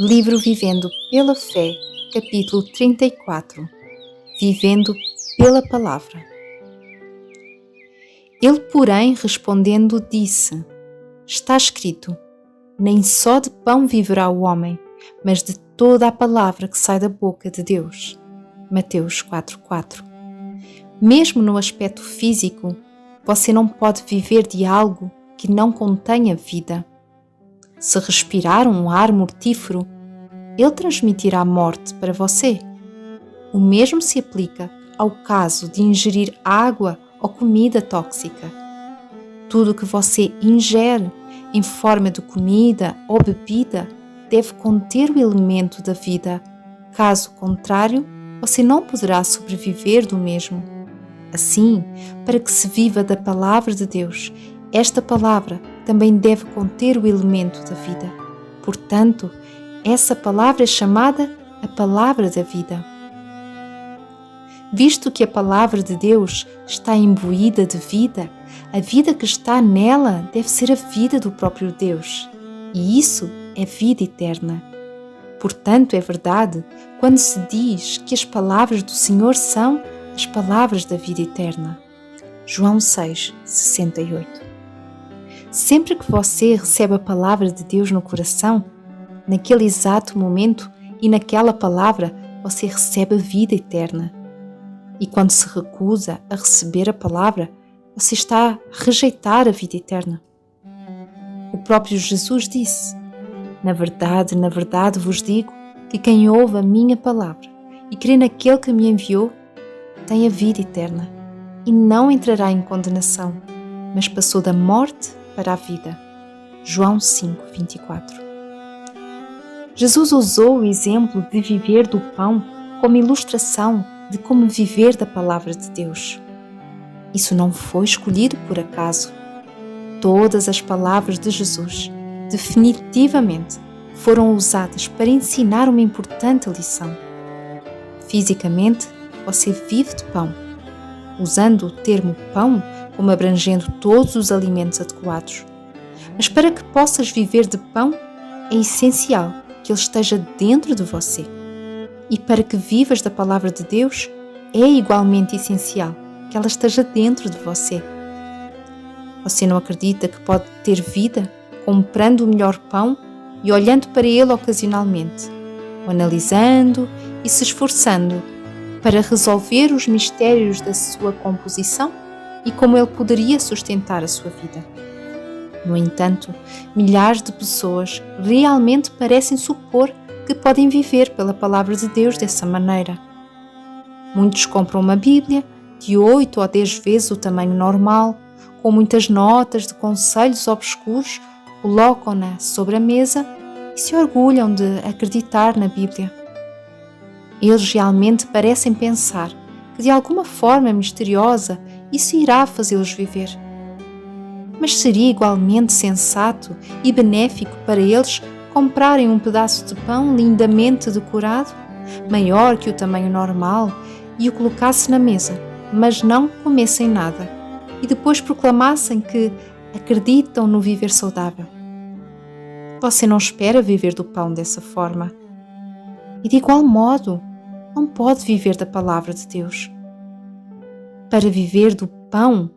Livro Vivendo pela Fé, capítulo 34. Vivendo pela Palavra. Ele, porém, respondendo, disse: Está escrito: Nem só de pão viverá o homem, mas de toda a palavra que sai da boca de Deus. Mateus 4:4. Mesmo no aspecto físico, você não pode viver de algo que não contenha vida. Se respirar um ar mortífero, ele transmitirá morte para você. O mesmo se aplica ao caso de ingerir água ou comida tóxica. Tudo que você ingere em forma de comida ou bebida deve conter o elemento da vida. Caso contrário, você não poderá sobreviver do mesmo. Assim, para que se viva da palavra de Deus, esta palavra também deve conter o elemento da vida. Portanto, essa palavra é chamada a palavra da vida. Visto que a palavra de Deus está imbuída de vida, a vida que está nela deve ser a vida do próprio Deus. E isso é vida eterna. Portanto, é verdade quando se diz que as palavras do Senhor são as palavras da vida eterna. João 6:68. Sempre que você recebe a palavra de Deus no coração, naquele exato momento e naquela palavra, você recebe a vida eterna. E quando se recusa a receber a palavra, você está a rejeitar a vida eterna. O próprio Jesus disse: na verdade vos digo que quem ouve a minha palavra e crê naquele que me enviou, tem a vida eterna e não entrará em condenação, mas passou da morte para a vida. João 5:24. Jesus usou o exemplo de viver do pão como ilustração de como viver da palavra de Deus. Isso não foi escolhido por acaso. Todas as palavras de Jesus, definitivamente, foram usadas para ensinar uma importante lição. Fisicamente, você vive de pão, usando o termo pão como abrangendo todos os alimentos adequados. Mas para que possas viver de pão, é essencial que ele esteja dentro de você. E para que vivas da palavra de Deus, é igualmente essencial que ela esteja dentro de você. Você não acredita que pode ter vida comprando o melhor pão e olhando para ele ocasionalmente, ou analisando e se esforçando para resolver os mistérios da sua composição e como ele poderia sustentar a sua vida. No entanto, milhares de pessoas realmente parecem supor que podem viver pela palavra de Deus dessa maneira. Muitos compram uma Bíblia de 8 ou 10 vezes o tamanho normal, com muitas notas de conselhos obscuros, colocam-na sobre a mesa e se orgulham de acreditar na Bíblia. Eles realmente parecem pensar que de alguma forma misteriosa isso irá fazê-los viver. Mas seria igualmente sensato e benéfico para eles comprarem um pedaço de pão lindamente decorado, maior que o tamanho normal, e o colocassem na mesa, mas não comessem nada, e depois proclamassem que acreditam no viver saudável. Você não espera viver do pão dessa forma. E de igual modo, não pode viver da palavra de Deus. Para viver do pão,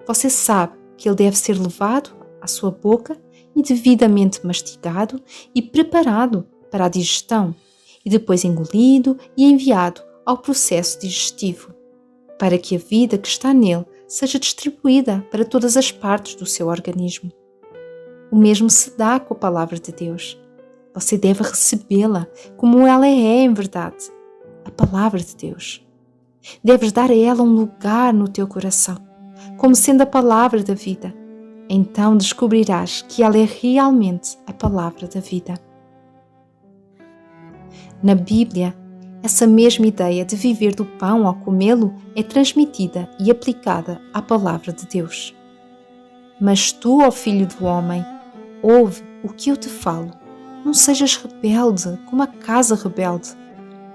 você sabe que ele deve ser levado à sua boca e devidamente mastigado e preparado para a digestão, e depois engolido e enviado ao processo digestivo, para que a vida que está nele seja distribuída para todas as partes do seu organismo. O mesmo se dá com a palavra de Deus. Você deve recebê-la como ela é em verdade, a palavra de Deus. Deves dar a ela um lugar no teu coração, como sendo a palavra da vida. Então descobrirás que ela é realmente a palavra da vida. Na Bíblia, essa mesma ideia de viver do pão ao comê-lo é transmitida e aplicada à palavra de Deus. Mas tu, ó filho do homem, ouve o que eu te falo. Não sejas rebelde como a casa rebelde.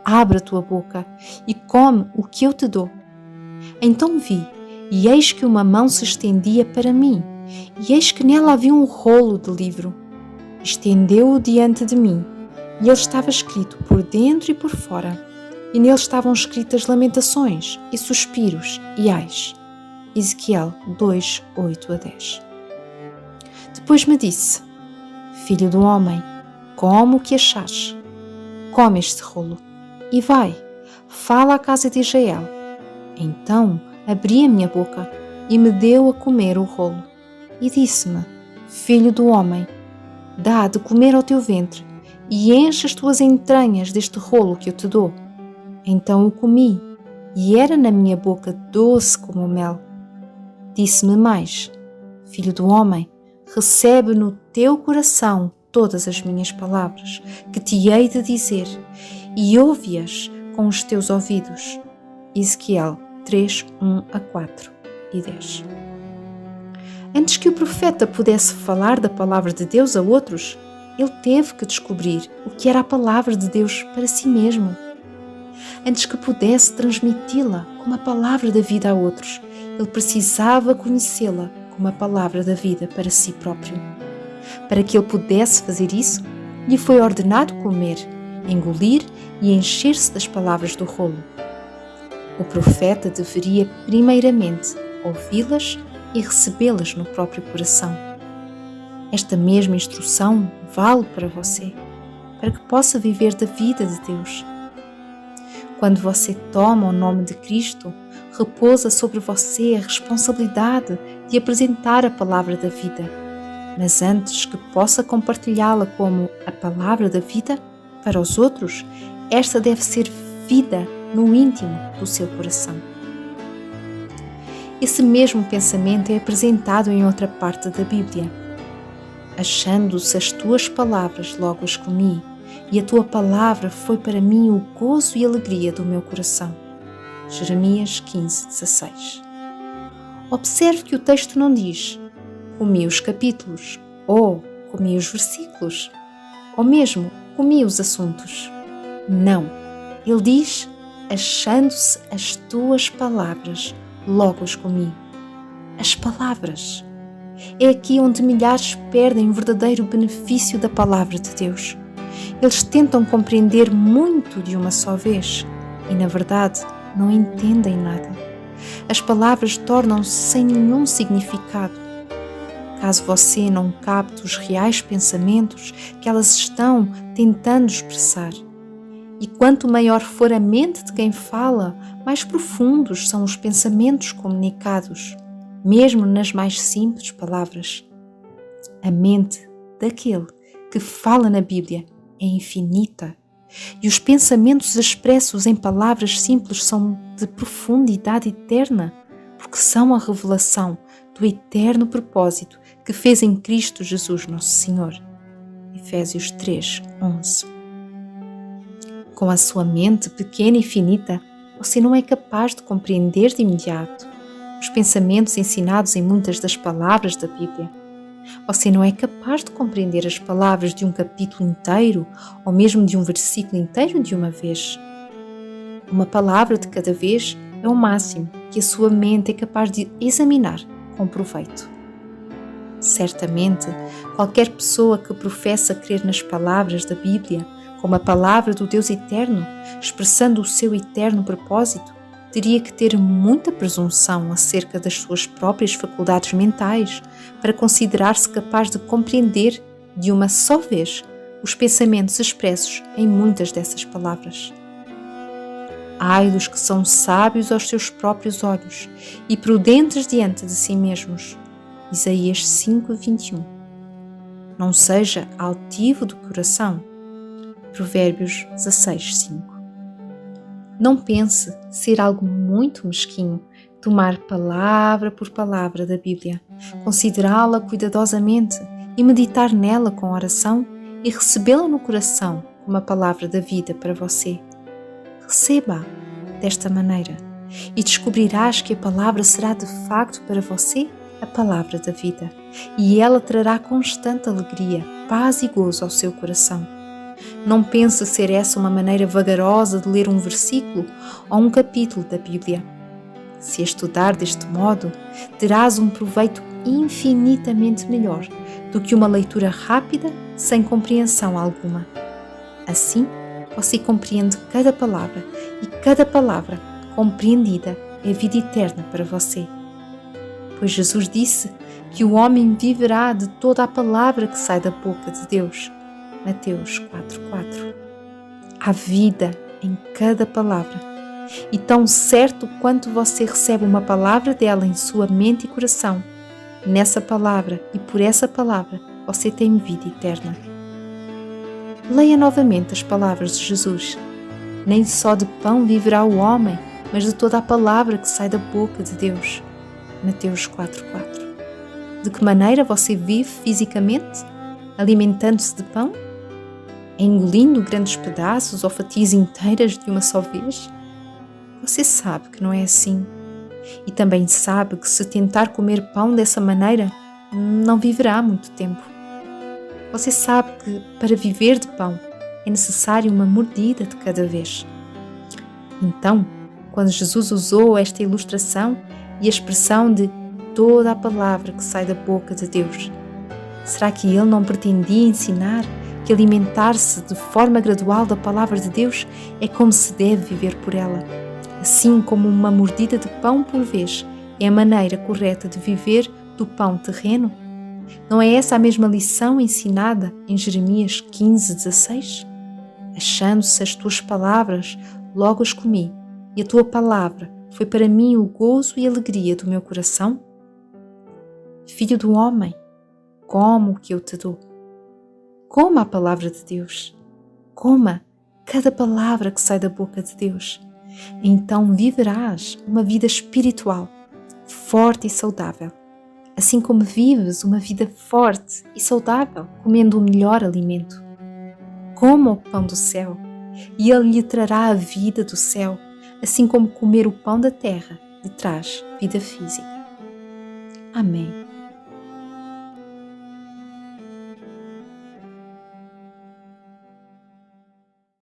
Abre a tua boca e come o que eu te dou. Então vi, e eis que uma mão se estendia para mim, e eis que nela havia um rolo de livro. Estendeu-o diante de mim, e ele estava escrito por dentro e por fora, e nele estavam escritas lamentações e suspiros e ais. Ezequiel 2, 8 a 10. Depois me disse: Filho do homem, come o que achares. Come este rolo e vai, fala à casa de Israel. Então abri a minha boca e me deu a comer o rolo. E disse-me: Filho do homem, dá de comer ao teu ventre e enche as tuas entranhas deste rolo que eu te dou. Então o comi e era na minha boca doce como o mel. Disse-me mais: Filho do homem, recebe no teu coração todas as minhas palavras que te hei de dizer e ouve-as com os teus ouvidos. Ezequiel 3, 1 a 4 e 10. Antes que o profeta pudesse falar da palavra de Deus a outros, ele teve que descobrir o que era a palavra de Deus para si mesmo. Antes que pudesse transmiti-la como a palavra da vida a outros, ele precisava conhecê-la como a palavra da vida para si próprio. Para que ele pudesse fazer isso, lhe foi ordenado comer, engolir e encher-se das palavras do rolo. O profeta deveria primeiramente ouvi-las e recebê-las no próprio coração. Esta mesma instrução vale para você, para que possa viver da vida de Deus. Quando você toma o nome de Cristo, repousa sobre você a responsabilidade de apresentar a palavra da vida. Mas antes que possa compartilhá-la como a palavra da vida para os outros, esta deve ser vida no íntimo do seu coração. Esse mesmo pensamento é apresentado em outra parte da Bíblia. Achando-se as tuas palavras, logo as comi, e a tua palavra foi para mim o gozo e alegria do meu coração. Jeremias 15, 16. Observe que o texto não diz: comi os capítulos, ou comi os versículos, ou mesmo comi os assuntos. Não, ele diz: achando-se as tuas palavras, logo as comi. As palavras. É aqui onde milhares perdem o verdadeiro benefício da palavra de Deus. Eles tentam compreender muito de uma só vez e, na verdade, não entendem nada. As palavras tornam-se sem nenhum significado. Caso você não capte os reais pensamentos que elas estão tentando expressar. E quanto maior for a mente de quem fala, mais profundos são os pensamentos comunicados, mesmo nas mais simples palavras. A mente daquele que fala na Bíblia é infinita, e os pensamentos expressos em palavras simples são de profundidade eterna, porque são a revelação do eterno propósito que fez em Cristo Jesus nosso Senhor. Efésios 3, 11. Com a sua mente pequena e finita, você não é capaz de compreender de imediato os pensamentos ensinados em muitas das palavras da Bíblia. Você não é capaz de compreender as palavras de um capítulo inteiro ou mesmo de um versículo inteiro de uma vez. Uma palavra de cada vez é o máximo que a sua mente é capaz de examinar com proveito. Certamente, qualquer pessoa que professa crer nas palavras da Bíblia como a palavra do Deus eterno, expressando o seu eterno propósito, teria que ter muita presunção acerca das suas próprias faculdades mentais para considerar-se capaz de compreender de uma só vez os pensamentos expressos em muitas dessas palavras. Ai dos que são sábios aos seus próprios olhos e prudentes diante de si mesmos. Isaías 5, 21. Não seja altivo do coração. Provérbios 16, 5. Não pense ser algo muito mesquinho tomar palavra por palavra da Bíblia, considerá-la cuidadosamente e meditar nela com oração e recebê-la no coração como a palavra da vida para você. Receba-a desta maneira e descobrirás que a palavra será de facto para você a palavra da vida e ela trará constante alegria, paz e gozo ao seu coração. Não pense ser essa uma maneira vagarosa de ler um versículo ou um capítulo da Bíblia. Se estudar deste modo, terás um proveito infinitamente melhor do que uma leitura rápida sem compreensão alguma. Assim, você compreende cada palavra e cada palavra compreendida é vida eterna para você. Pois Jesus disse que o homem viverá de toda a palavra que sai da boca de Deus. Mateus 4:4. Há vida em cada palavra. E tão certo quanto você recebe uma palavra dela em sua mente e coração, nessa palavra e por essa palavra você tem vida eterna. Leia novamente as palavras de Jesus. Nem só de pão viverá o homem, mas de toda a palavra que sai da boca de Deus. Mateus 4:4. De que maneira você vive fisicamente? Alimentando-se de pão? Engolindo grandes pedaços ou fatias inteiras de uma só vez? Você sabe que não é assim. E também sabe que se tentar comer pão dessa maneira, não viverá muito tempo. Você sabe que para viver de pão é necessário uma mordida de cada vez. Então, quando Jesus usou esta ilustração e a expressão de toda a palavra que sai da boca de Deus, será que ele não pretendia ensinar que alimentar-se de forma gradual da palavra de Deus é como se deve viver por ela? Assim como uma mordida de pão por vez é a maneira correta de viver do pão terreno? Não é essa a mesma lição ensinada em Jeremias 15:16? Achando-se as tuas palavras, logo as comi, e a tua palavra foi para mim o gozo e alegria do meu coração? Filho do homem, coma o que eu te dou. Coma a palavra de Deus. Coma cada palavra que sai da boca de Deus. Então viverás uma vida espiritual, forte e saudável, assim como vives uma vida forte e saudável comendo o melhor alimento. Coma o pão do céu, e ele lhe trará a vida do céu, assim como comer o pão da terra lhe traz vida física. Amém.